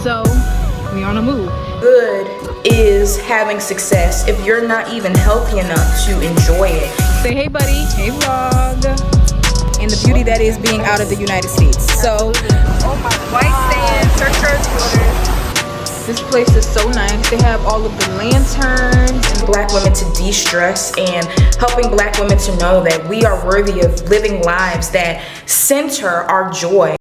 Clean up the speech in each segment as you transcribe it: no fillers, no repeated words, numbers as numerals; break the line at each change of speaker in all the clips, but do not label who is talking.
So we on a move.
Good is having success if you're not even healthy enough to enjoy it.
Say hey buddy, hey vlog. And the beauty that is being out of the United States. So,
oh my white sand, church waters.
This place is so nice. They have all of the lanterns.
And Black women to de-stress and helping Black women to know that we are worthy of living lives that center our joy.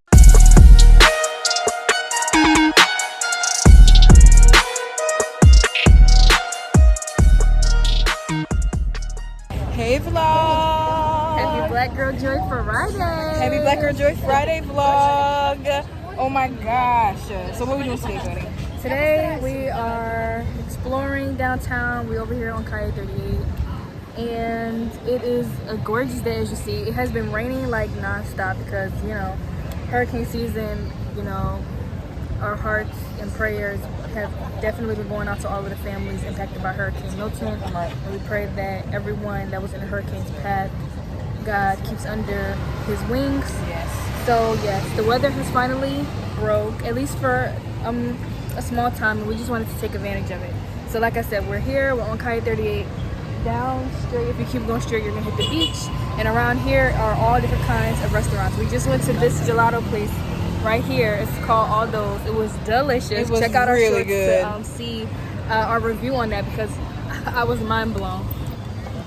Hey vlog.
Happy Black Girl Joy Friday.
Happy Black Girl Joy Friday vlog. Oh my gosh. So what are we doing today, buddy?
Today we are exploring downtown. We're over here on Calle 38 and it is a gorgeous day, as you see. It has been raining like non-stop because, you know, hurricane season, you know, our hearts and prayers have definitely been going out to all of the families impacted by Hurricane Milton. And we pray that everyone that was in the hurricane's path, God keeps under his wings.
Yes.
So yes, the weather has finally broke, at least for a small time, and we just wanted to take advantage of it. So like I said, we're here, we're on Calle 38. Down straight, if you keep going straight, you're gonna hit the beach. And around here are all different kinds of restaurants. We just went to this gelato place right here. It's called All Those. It was delicious.
It was
Check out our
really
shorts
good.
to see our review on that because I was mind blown.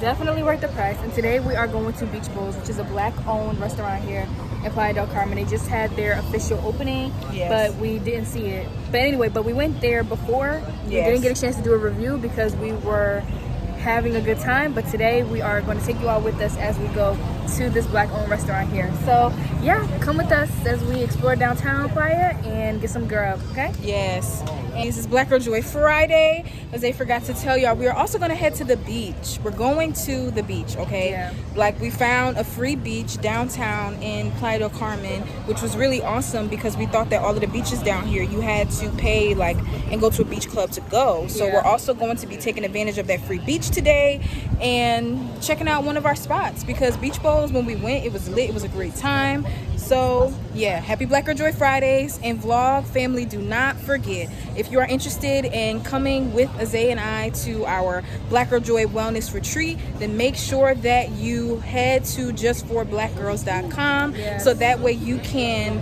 Definitely worth the price. And today we are going to Beach Bowls, which is a Black-owned restaurant here in Playa del Carmen. They just had their official opening, but we didn't see it. But anyway, we went there before. We didn't get a chance to do a review because we were having a good time, but today we are going to take you all with us as we go to this Black-owned restaurant here. So yeah, come with us as we explore downtown Playa and get some grub, okay?
Yes. This is Black Girl Joy Friday. As I forgot to tell y'all, we are also going to head to the beach. We're going to the beach, okay?
Yeah.
Like, we found a free beach downtown in Playa del Carmen, which was really awesome because we thought that all of the beaches down here, you had to pay, like, and go to a beach club to go. So we're also going to be taking advantage of that free beach today and checking out one of our spots because Beach Bowls, when we went, it was lit. It was a great time. So yeah, happy Black Girl Joy Fridays. And vlog family, do not forget, if you are interested in coming with Azay and I to our Black Girl Joy Wellness Retreat, then make sure that you head to justforblackgirls.com so that way you can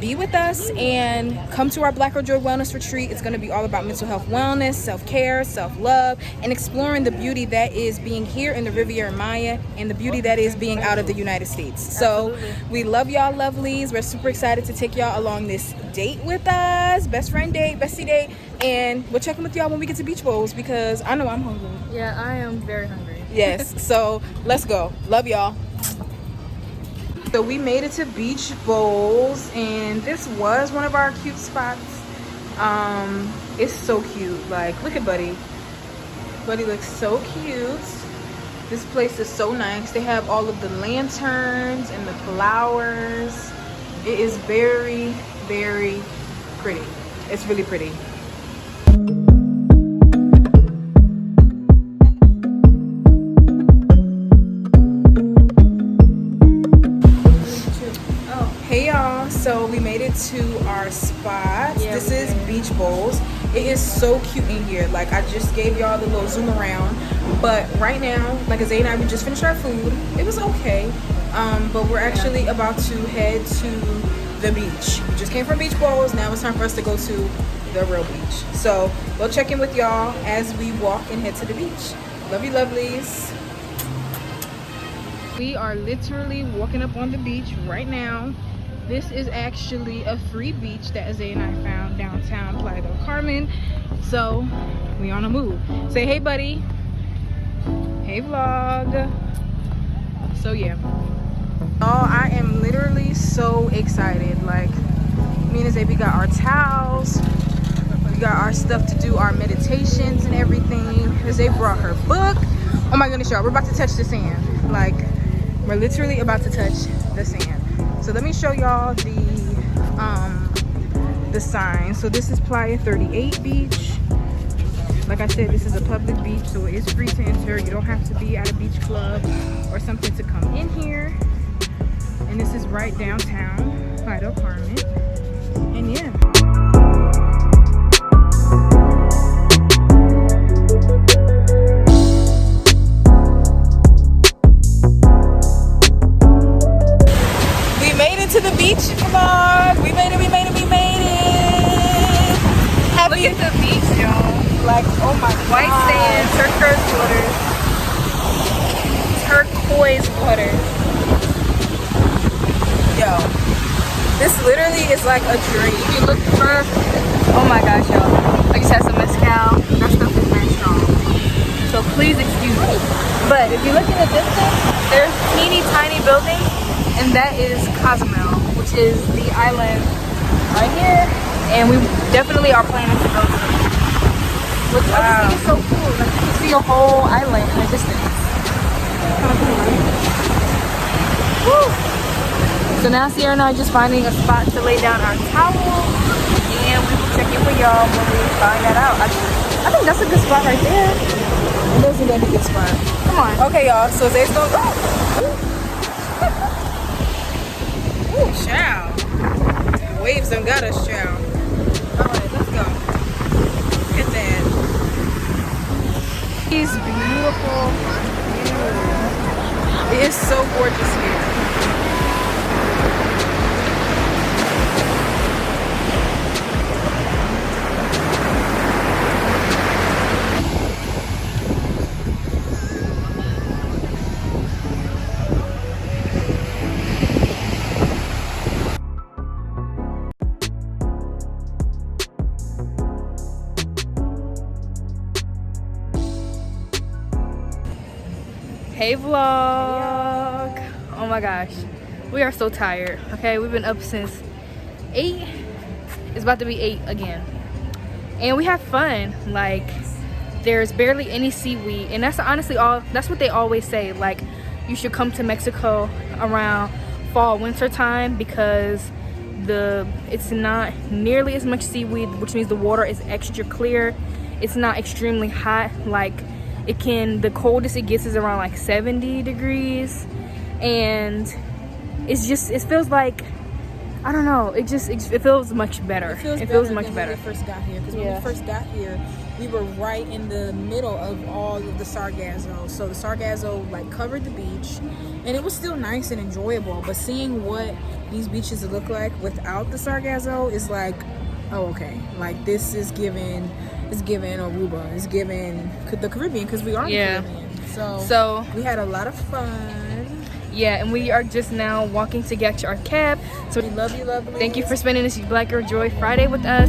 be with us and come to our Black Girl Joy Wellness Retreat. It's going to be all about mental health wellness, self-care, self-love, and exploring the beauty that is being here in the Riviera Maya and the beauty that is being out of the United States. So we love y'all lovelies. We're super excited to take y'all along this date with us, best friend date, bestie date, and we'll check in with y'all when we get to Beach Bowls because I know I'm hungry.
Yeah, I am very hungry.
Yes, so let's go. Love y'all. So we made it to Beach Bowls and this was one of our cute spots. It's so cute. Like, look at Buddy. Buddy looks so cute. This place is so nice. They have all of the lanterns and the flowers. It is very, very pretty. It's really pretty. Hey y'all, so we made it to our spot. This is Beach Bowls. It is so cute in here. Like, I just gave y'all the little zoom around, but right now, like Azay and I, we just finished our food. It was okay, but we're actually about to head to the beach. We just came from Beach Bowls. Now it's time for us to go to the real beach. So we'll check in with y'all as we walk and head to the beach. Love you lovelies. We are literally walking up on the beach right now. This is actually a free beach that Azay and I found downtown Playa del Carmen. So we on a move. Say hey buddy. Hey vlog. So yeah. Oh, I am literally so excited. Like, me and Azay, we got our towels. We got our stuff to do our meditations and everything. Azay brought her book. Oh my goodness, y'all, we're about to touch the sand. Like, we're literally about to touch the sand. So let me show y'all the sign. So this is Playa 38 Beach. Like I said, this is a public beach, so it is free to enter. You don't have to be at a beach club or something to come in here. And this is right downtown Playa del Carmen. And yeah. vlog. We made it.
Look at the beach, y'all.
Like, oh my god.
White sand, turquoise waters. Turquoise waters.
Yo, this literally is like a dream.
If you look for, oh my gosh, y'all. I just had some mezcal. That stuff is very strong. So please excuse me. But if you look in the distance, there's teeny tiny building, and that is Cozumel, which is the island right here. And we definitely are planning to go to it. Which I just think is so cool. Like you can see a whole island in the distance. Kind of cool, right? Woo! So now Sierra and I are just finding a spot to lay down our towel, and we will check in with y'all when we find that out. I think that's a good spot right there.
It doesn't look like a good spot.
Come on.
Okay, y'all. So Zay's gonna go. Ooh, chow. The waves done got us, chow. Alright, let's go. Look at that.
It's beautiful.
It is so gorgeous here.
Hey vlog. Oh my gosh, we are so tired. Okay, we've been up since 8. It's about to be 8 again, and we have fun. Like, there's barely any seaweed, and that's honestly all. That's what they always say. Like, you should come to Mexico around fall winter time because it's not nearly as much seaweed, which means the water is extra clear. It's not extremely hot. Like, the coldest it gets is around like 70 degrees, and it feels like, I don't know, it feels much better. It feels much better
when we first got here, because when we first got here, we were right in the middle of all of the sargasso. So the sargasso like covered the beach, and it was still nice and enjoyable, but seeing what these beaches look like without the sargasso is like, oh, okay, like this is giving Aruba, it's giving the Caribbean, because we are in the Caribbean. So we had a lot of fun.
Yeah, and we are just now walking to get our cab. So
we love you, lovely.
Thank you for spending this Black Girl Joy Friday with us.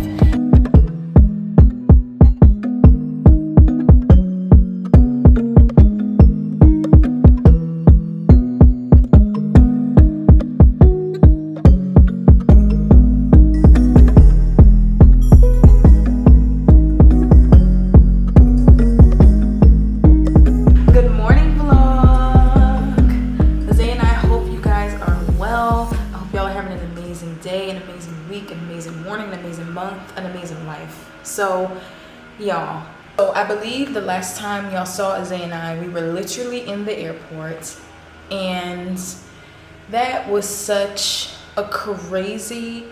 So y'all, I believe the last time y'all saw Zay and I, we were literally in the airport, and that was such a crazy,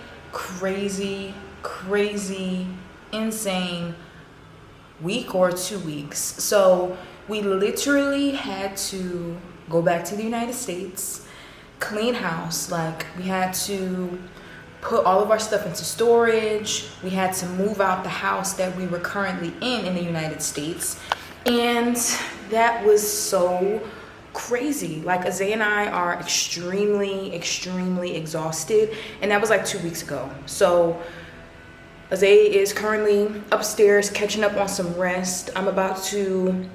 insane week or 2 weeks. So we literally had to go back to the United States, clean house. Like, we had to put all of our stuff into storage. We had to move out the house that we were currently in the United States. And that was so crazy. Like, Azay and I are extremely exhausted. And that was like 2 weeks ago. So Azay is currently upstairs catching up on some rest. I'm about to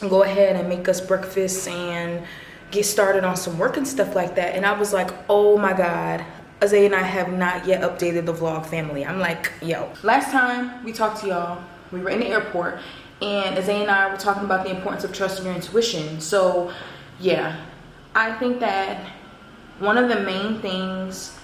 go ahead and make us breakfast and get started on some work and stuff like that. And I was like, oh my God, Azay and I have not yet updated the vlog family. I'm like, yo. Last time we talked to y'all, we were in the airport, and Azay and I were talking about the importance of trusting your intuition. So yeah, I think that one of the main things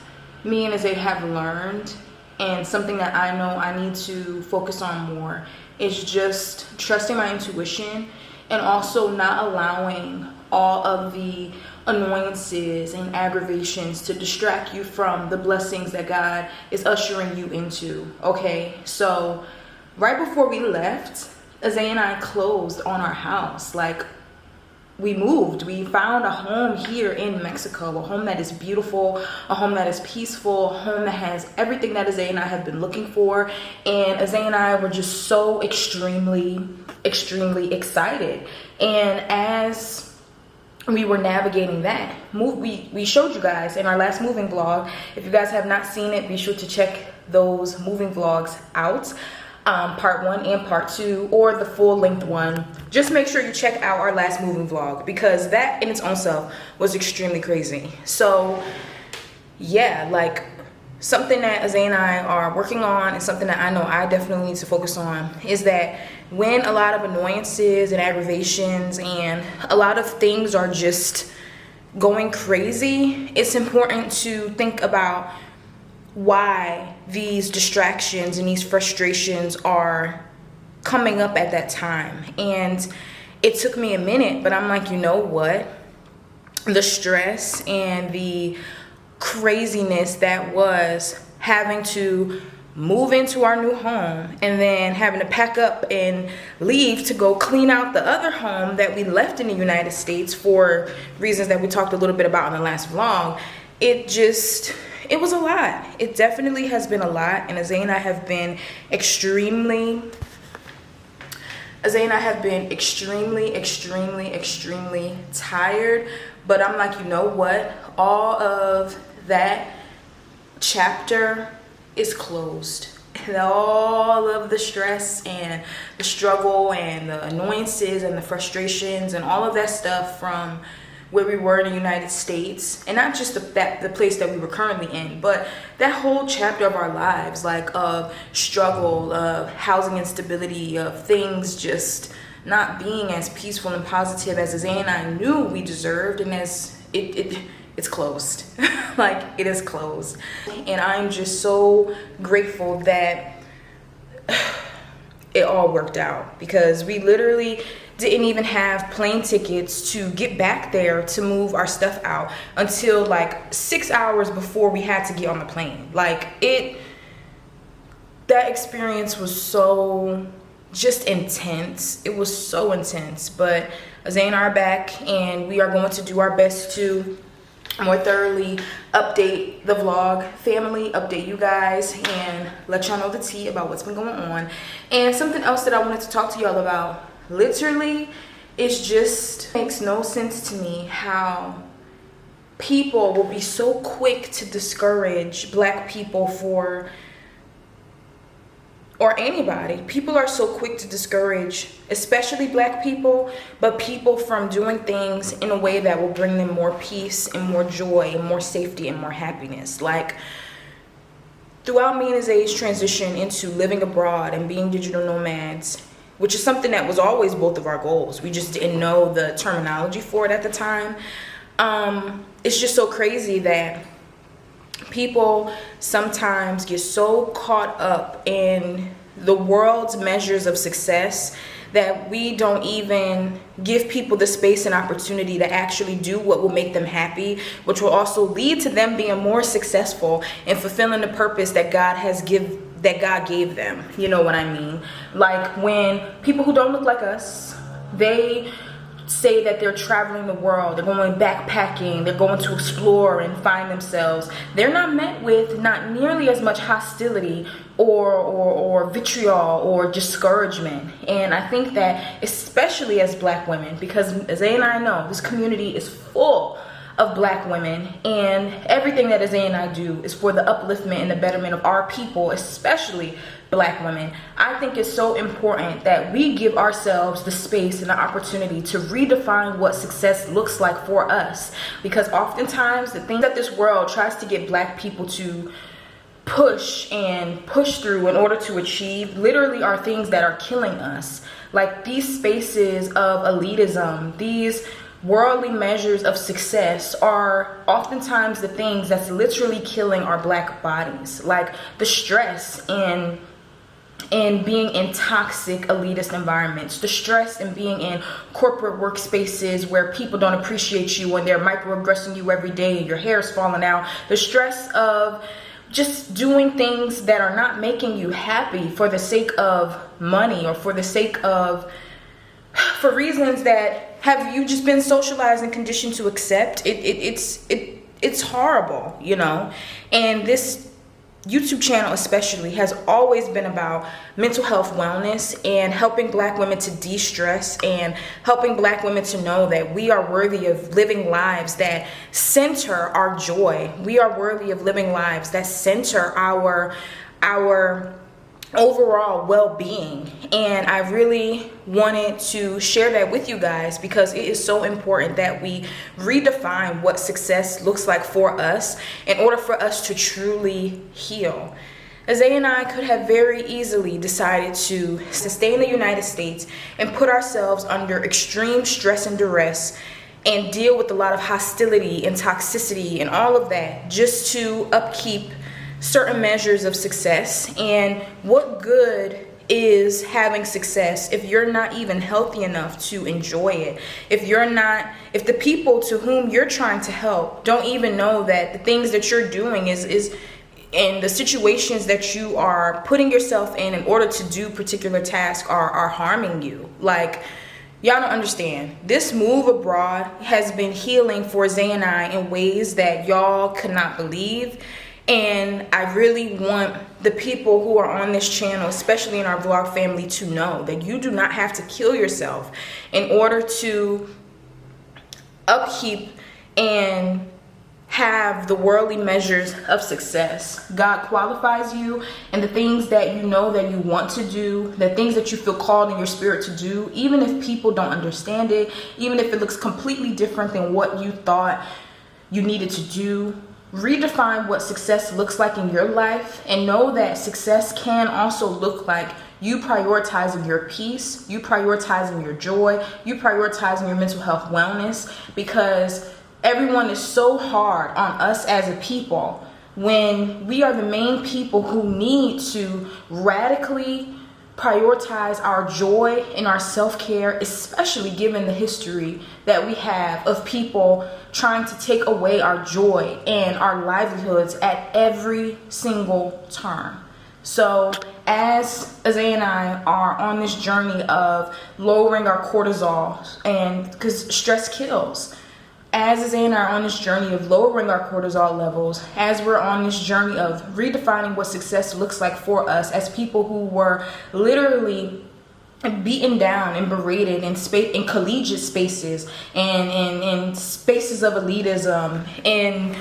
me and Azay have learned, and something that I know I need to focus on more, is just trusting my intuition, and also not allowing all of the annoyances and aggravations to distract you from the blessings that God is ushering you into. Okay, so right before we left, Azay and I closed on our house. Like, we moved. We found a home here in Mexico, a home that is beautiful, a home that is peaceful, a home that has everything that Azay and I have been looking for. And Azay and I were just so extremely excited. And as we were navigating that move, we showed you guys in our last moving vlog. If you guys have not seen it, be sure to check those moving vlogs out. Part 1 and part 2, or the full length one. Just make sure you check out our last moving vlog, because that in its own self was extremely crazy. So yeah, like, something that Azay and I are working on, and something that I know I definitely need to focus on, is that when a lot of annoyances and aggravations and a lot of things are just going crazy, it's important to think about why these distractions and these frustrations are coming up at that time. And it took me a minute, but I'm like, you know what? The stress and the craziness that was having to move into our new home and then having to pack up and leave to go clean out the other home that we left in the United States for reasons that we talked a little bit about in the last vlog, it was a lot. It definitely has been a lot, and Azay and I have been extremely tired. But I'm like, you know what? All of that chapter is closed. And all of the stress and the struggle and the annoyances and the frustrations and all of that stuff from where we were in the United States, and not just the place that we were currently in, but that whole chapter of our lives, like of struggle, of housing instability, of things just not being as peaceful and positive as Azay and I knew we deserved, and as it's closed. Like, it is closed. And I'm just so grateful that it all worked out, because we literally didn't even have plane tickets to get back there to move our stuff out until like 6 hours before we had to get on the plane. Like, that experience was so just intense. It was so intense. But Azay and I are back, and we are going to do our best to more thoroughly update the vlog family, update you guys, and let y'all know the tea about what's been going on. And something else that I wanted to talk to y'all about, literally, it's just makes no sense to me how people will be so quick to discourage Black people or anybody. People are so quick to discourage, especially Black people, but people from doing things in a way that will bring them more peace and more joy and more safety and more happiness. Like, throughout me and Azay's transition into living abroad and being digital nomads, which is something that was always both of our goals, we just didn't know the terminology for it at the time. It's just so crazy that people sometimes get so caught up in the world's measures of success that we don't even give people the space and opportunity to actually do what will make them happy, which will also lead to them being more successful and fulfilling the purpose that God gave them. You know what I mean? Like, when people who don't look like us, they say that they're traveling the world, they're going backpacking, they're going to explore and find themselves, they're not met with not nearly as much hostility or vitriol or discouragement. And I think that, especially as Black women, because Azay and I know this community is full of Black women, and everything that Azay and I do is for the upliftment and the betterment of our people, especially Black women. I think it's so important that we give ourselves the space and the opportunity to redefine what success looks like for us, because oftentimes the things that this world tries to get Black people to push through in order to achieve literally are things that are killing us. Like, these spaces of elitism, these worldly measures of success are oftentimes the things that's literally killing our Black bodies. Like, the stress in being in toxic elitist environments, the stress in being in corporate workspaces where people don't appreciate you and they're microaggressing you every day and your hair is falling out, the stress of just doing things that are not making you happy for the sake of money or for the sake of for reasons that have you just been socialized and conditioned to accept. It's horrible, you know. And this YouTube channel especially has always been about mental health wellness and helping Black women to de-stress and helping Black women to know that we are worthy of living lives that center our joy. We are worthy of living lives that center our overall well-being. And I really wanted to share that with you guys because it is so important that we redefine what success looks like for us in order for us to truly heal. Azay and I could have very easily decided to stay in the United States and put ourselves under extreme stress and duress and deal with a lot of hostility and toxicity and all of that just to upkeep certain measures of success. And what good is having success if you're not even healthy enough to enjoy it? If the people to whom you're trying to help don't even know that the things that you're doing is and the situations that you are putting yourself in order to do particular tasks are harming you. Like, y'all don't understand. This move abroad has been healing for Zay and I in ways that y'all could not believe. And I really want the people who are on this channel, especially in our vlog family, to know that you do not have to kill yourself in order to upkeep and have the worldly measures of success. God qualifies you, and the things that you know that you want to do, the things that you feel called in your spirit to do, even if people don't understand it, even if it looks completely different than what you thought you needed to do. Redefine what success looks like in your life, and know that success can also look like you prioritizing your peace, you prioritizing your joy, you prioritizing your mental health wellness, because everyone is so hard on us as a people when we are the main people who need to radically prioritize our joy and our self-care, especially given the history that we have of people trying to take away our joy and our livelihoods at every single turn. So as Azay and I are on this journey of lowering our cortisol, and because stress kills, as Azay and I are on this journey of lowering our cortisol levels, as we're on this journey of redefining what success looks like for us as people who were literally beaten down and berated in collegiate spaces and in spaces of elitism, and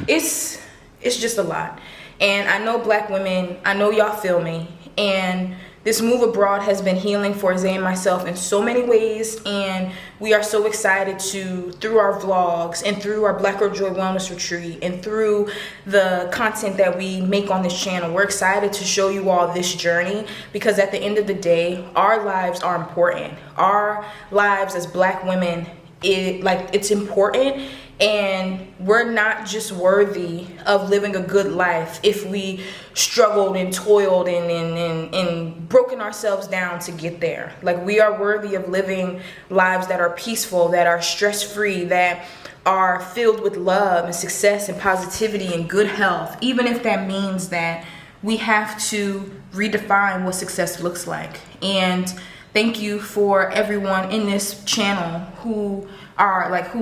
it's just a lot. And I know Black women, I know y'all feel me, and this move abroad has been healing for Azay and myself in so many ways, and we are so excited to, through our vlogs and through our Black Girl Joy Wellness Retreat and through the content that we make on this channel, we're excited to show you all this journey, because at the end of the day, our lives are important. Our lives as Black women, it's important. And we're not just worthy of living a good life if we struggled and toiled and broken ourselves down to get there. Like, we are worthy of living lives that are peaceful, that are stress-free, that are filled with love and success and positivity and good health, even if that means that we have to redefine what success looks like. And thank you for everyone in this channel who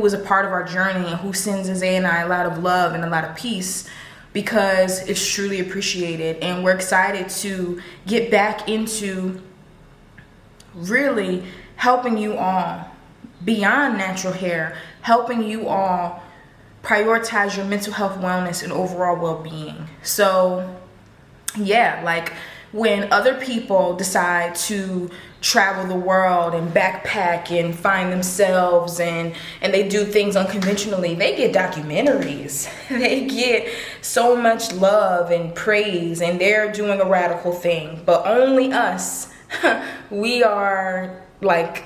is a part of our journey and who sends Azay and I a lot of love and a lot of peace, because it's truly appreciated. And we're excited to get back into really helping you all beyond natural hair, helping you all prioritize your mental health wellness and overall well-being. So yeah, like, when other people decide to travel the world and backpack and find themselves and they do things unconventionally, they get documentaries. They get so much love and praise, and they're doing a radical thing. But only us, we are like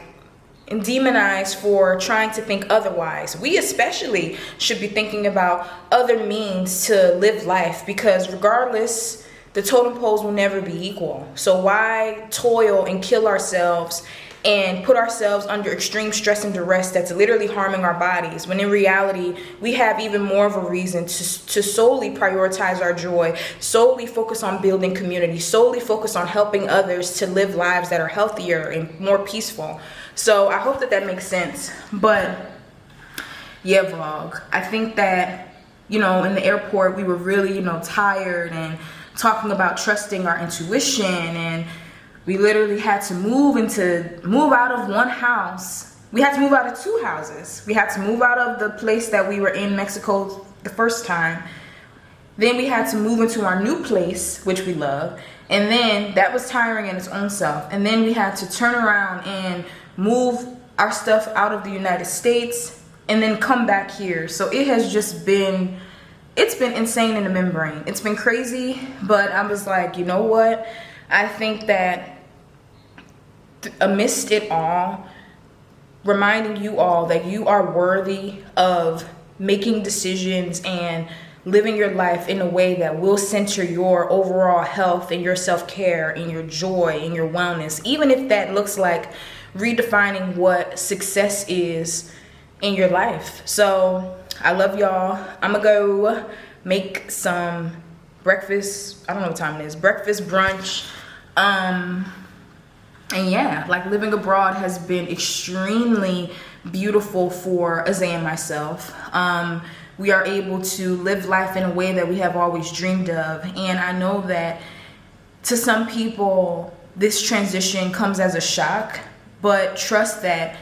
demonized for trying to think otherwise. We especially should be thinking about other means to live life, because regardless, the totem poles will never be equal. So why toil and kill ourselves and put ourselves under extreme stress and duress that's literally harming our bodies, when in reality we have even more of a reason to solely prioritize our joy, solely focus on building community, solely focus on helping others to live lives that are healthier and more peaceful. So I hope that makes sense. But yeah, vlog, I think that, you know, in the airport we were really, you know, tired and talking about trusting our intuition, and we literally had to move out of one house. We had to move out of two houses. We had to move out of the place that we were in Mexico the first time. Then we had to move into our new place, which we love. And then that was tiring in its own self. And then we had to turn around and move our stuff out of the United States and then come back here. So it has just been, it's been insane in the membrane. It's been crazy, but I was like, you know what? I think that amidst it all, reminding you all that you are worthy of making decisions and living your life in a way that will center your overall health and your self-care and your joy and your wellness, even if that looks like redefining what success is in your life. So I love y'all. I'm gonna go make some breakfast. I don't know what time it is. Breakfast, brunch. And yeah, like living abroad has been extremely beautiful for Azay and myself. We are able to live life in a way that we have always dreamed of. And I know that to some people, this transition comes as a shock, but trust that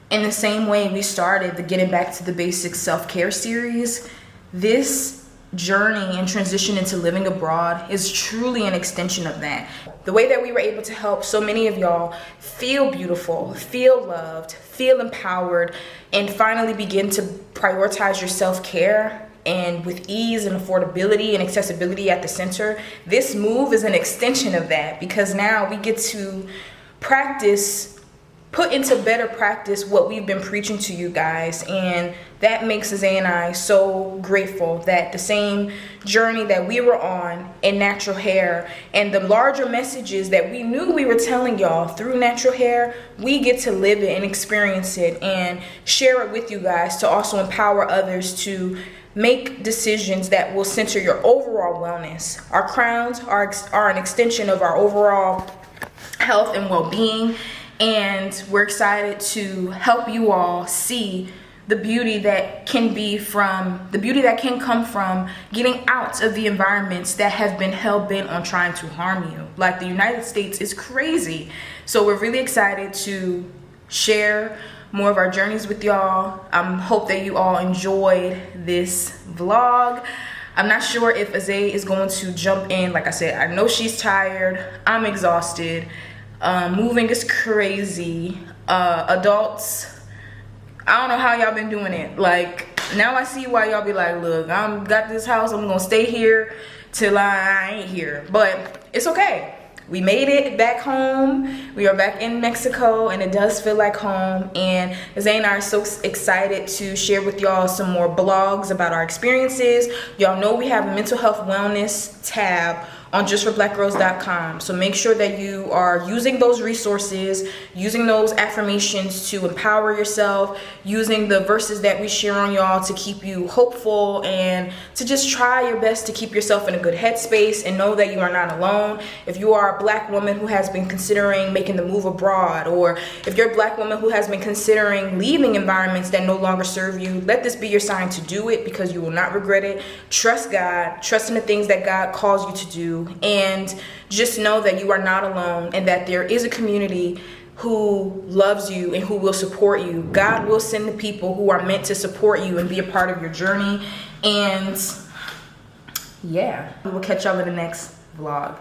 in the same way we started the Getting Back to the Basics self-care series, this journey and transition into living abroad is truly an extension of that. The way that we were able to help so many of y'all feel beautiful, feel loved, feel empowered, and finally begin to prioritize your self-care, and with ease and affordability and accessibility at the center, this move is an extension of that, because now we get to put into better practice what we've been preaching to you guys. And that makes Azay and I so grateful that the same journey that we were on in natural hair and the larger messages that we knew we were telling y'all through natural hair, we get to live it and experience it and share it with you guys to also empower others to make decisions that will center your overall wellness. Our crowns are an extension of our overall health and well-being. And we're excited to help you all see the beauty that can come from getting out of the environments that have been hell-bent on trying to harm you. Like the United States is crazy. So we're really excited to share more of our journeys with y'all. I hope that you all enjoyed this vlog. I'm not sure if Azay is going to jump in. Like I said, I know she's tired. I'm exhausted. Moving is crazy. Adults, I don't know how y'all been doing it. Like, now I see why y'all be like, look, I'm got this house, I'm gonna stay here till I ain't here. But it's okay. We made it back home. We are back in Mexico, and it does feel like home. And Azay and I are so excited to share with y'all some more blogs about our experiences. Y'all know we have a mental health wellness tab on justforblackgirls.com. So make sure that you are using those resources, using those affirmations to empower yourself, using the verses that we share on y'all to keep you hopeful and to just try your best to keep yourself in a good headspace and know that you are not alone. If you are a Black woman who has been considering making the move abroad, or if you're a Black woman who has been considering leaving environments that no longer serve you, let this be your sign to do it, because you will not regret it. Trust God, trust in the things that God calls you to do. And just know that you are not alone, and that there is a community who loves you and who will support you. God will send the people who are meant to support you and be a part of your journey. And yeah, we will catch y'all in the next vlog.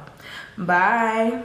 Bye.